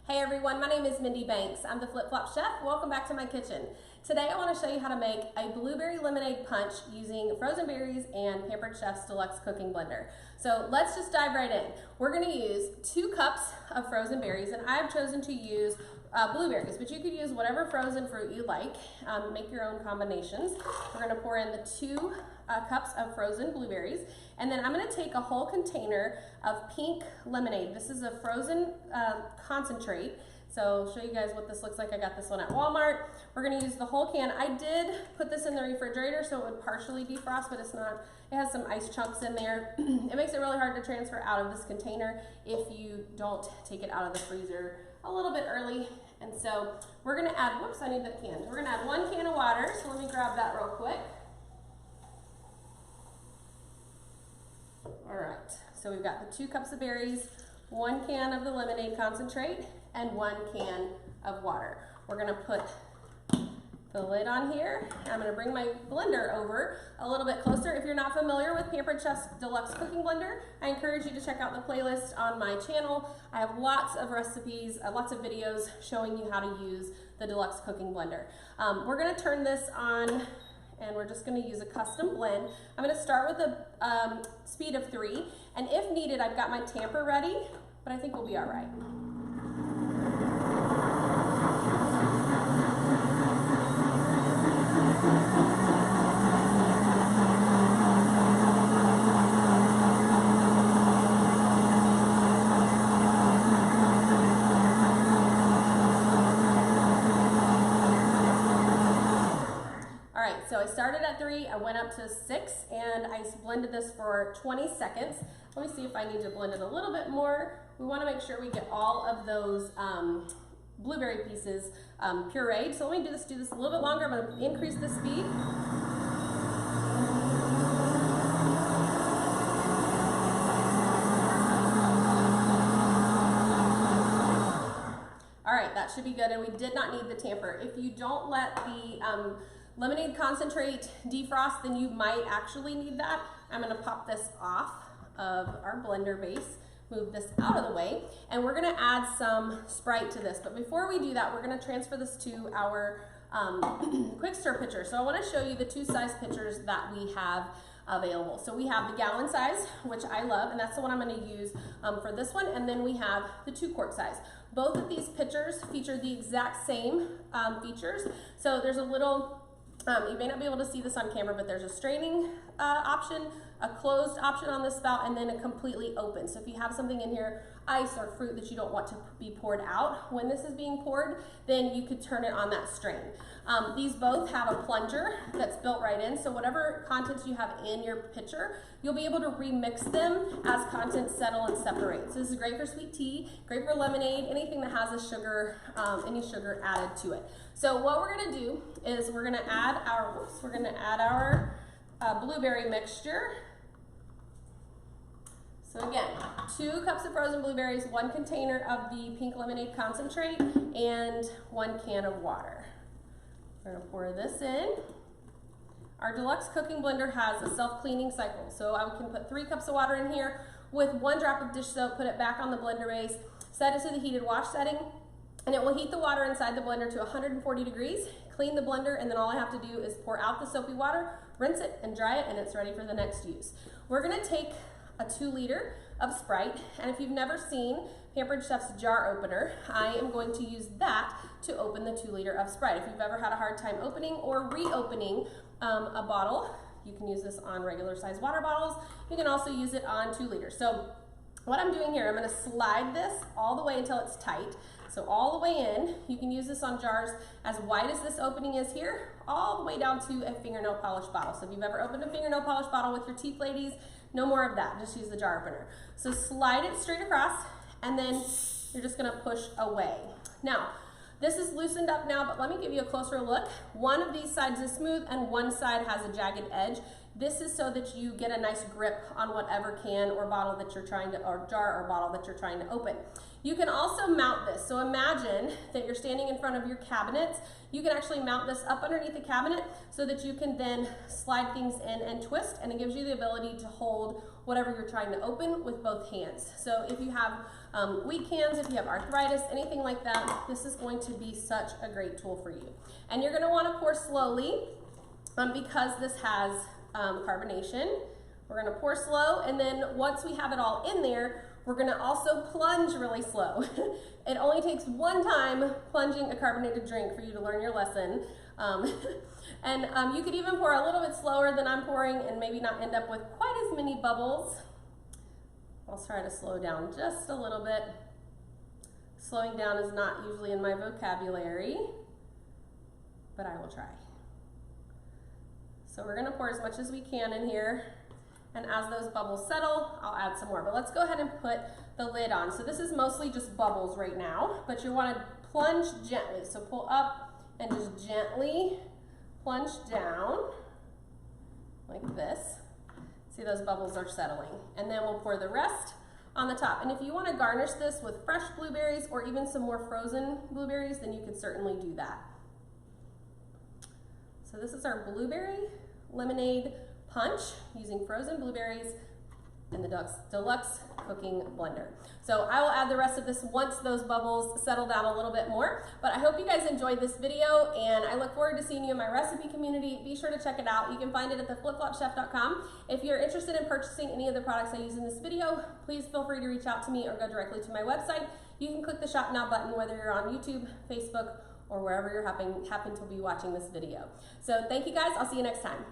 Hey everyone, my name is Mindy Banks. I'm the Flip Flop Chef. Welcome back to my kitchen. Today I want to show you how to make a blueberry lemonade punch using frozen berries and Pampered Chef's Deluxe cooking blender. So let's just dive right in. We're going to use 2 cups of frozen berries, and I've chosen to use blueberries, but you could use whatever frozen fruit you like. Make your own combinations. We're going to pour in the 2 cups of frozen blueberries, and then I'm going to take a whole container of pink lemonade. This is a frozen concentrate. So I'll show you guys what this looks like. I got this one at Walmart. We're going to use the whole can. I did put this in the refrigerator so it would partially defrost, but it's not. It has some ice chunks in there. It makes it really hard to transfer out of this container if you don't take it out of the freezer a little bit early. And so we're going to add, whoops, I need the can. We're going to add 1 can of water. So let me grab that real quick. All right, so we've got the 2 cups of berries, 1 can of the lemonade concentrate, and 1 can of water. We're gonna put the lid on here. I'm gonna bring my blender over a little bit closer. If you're not familiar with Pampered Chef's Deluxe cooking blender, I encourage you to check out the playlist on my channel. I have lots of recipes, lots of videos showing you how to use the Deluxe cooking blender. We're gonna turn this on, and we're just going to use a custom blend. I'm going to start with a speed of 3, and if needed, I've got my tamper ready, but I think we'll be all right. So I started at 3, I went up to 6, and I blended this for 20 seconds. Let me see if I need to blend it a little bit more. We want to make sure we get all of those blueberry pieces pureed. So let me do this a little bit longer. I'm going to increase the speed. All right, that should be good, and we did not need the tamper. If you don't let the lemonade concentrate defrost, then you might actually need that. I'm gonna pop this off of our blender base, move this out of the way, and we're gonna add some Sprite to this. But before we do that, we're gonna transfer this to our quick stir pitcher. So I wanna show you the 2 size pitchers that we have available. So we have the gallon size, which I love, and that's the one I'm gonna use for this one, and then we have the 2 quart size. Both of these pitchers feature the exact same features. So there's a little, you may not be able to see this on camera, but there's a straining option, a closed option on the spout, and then a completely open. So if you have something in here, ice or fruit that you don't want to be poured out when this is being poured, then you could turn it on that strain. These both have a plunger that's built right in, so whatever contents you have in your pitcher, you'll be able to remix them as contents settle and separate. So this is great for sweet tea, great for lemonade, anything that has a sugar, any sugar added to it. So what we're gonna do is we're gonna add our, blueberry mixture. So again, 2 cups of frozen blueberries, 1 container of the pink lemonade concentrate, and 1 can of water. We're gonna pour this in. Our Deluxe cooking blender has a self-cleaning cycle. So I can put 3 cups of water in here with 1 drop of dish soap, put it back on the blender base, set it to the heated wash setting, and it will heat the water inside the blender to 140 degrees, clean the blender, and then all I have to do is pour out the soapy water, rinse it, and dry it, and it's ready for the next use. We're gonna take a 2 liter of Sprite, and if you've never seen Pampered Chef's jar opener, I am going to use that to open the 2 liter of Sprite. If you've ever had a hard time opening or reopening a bottle, you can use this on regular size water bottles. You can also use it on 2 liters. So what I'm doing here, I'm gonna slide this all the way until it's tight. So all the way in. You can use this on jars as wide as this opening is here, all the way down to a fingernail polish bottle. So if you've ever opened a fingernail polish bottle with your teeth, ladies, no more of that, just use the jar opener. So slide it straight across, and then you're just gonna push away. Now, this is loosened up now, but let me give you a closer look. One of these sides is smooth and one side has a jagged edge. This is so that you get a nice grip on whatever can or bottle that you're trying to, or jar or bottle that you're trying to open. You can also mount this. So imagine that you're standing in front of your cabinets. You can actually mount this up underneath the cabinet so that you can then slide things in and twist, and it gives you the ability to hold whatever you're trying to open with both hands. So if you have weak hands, if you have arthritis, anything like that, this is going to be such a great tool for you. And you're gonna wanna pour slowly because this has carbonation. We're gonna pour slow, and then once we have it all in there, we're gonna also plunge really slow. It only takes one time plunging a carbonated drink for you to learn your lesson. You could even pour a little bit slower than I'm pouring and maybe not end up with quite as many bubbles. I'll try to slow down just a little bit. Slowing down is not usually in my vocabulary, but I will try. So we're gonna pour as much as we can in here. And as those bubbles settle, I'll add some more. But let's go ahead and put the lid on. So this is mostly just bubbles right now, but you want to plunge gently. So pull up and just gently plunge down like this. See, those bubbles are settling. And then we'll pour the rest on the top. And if you want to garnish this with fresh blueberries or even some more frozen blueberries, then you could certainly do that. So this is our blueberry lemonade punch using frozen blueberries in the Deluxe cooking blender. So I will add the rest of this once those bubbles settle down a little bit more. But I hope you guys enjoyed this video, and I look forward to seeing you in my recipe community. Be sure to check it out. You can find it at theflipflopchef.com. If you're interested in purchasing any of the products I use in this video, please feel free to reach out to me or go directly to my website. You can click the Shop Now button whether you're on YouTube, Facebook, or wherever you happen to be watching this video. So thank you guys. I'll see you next time.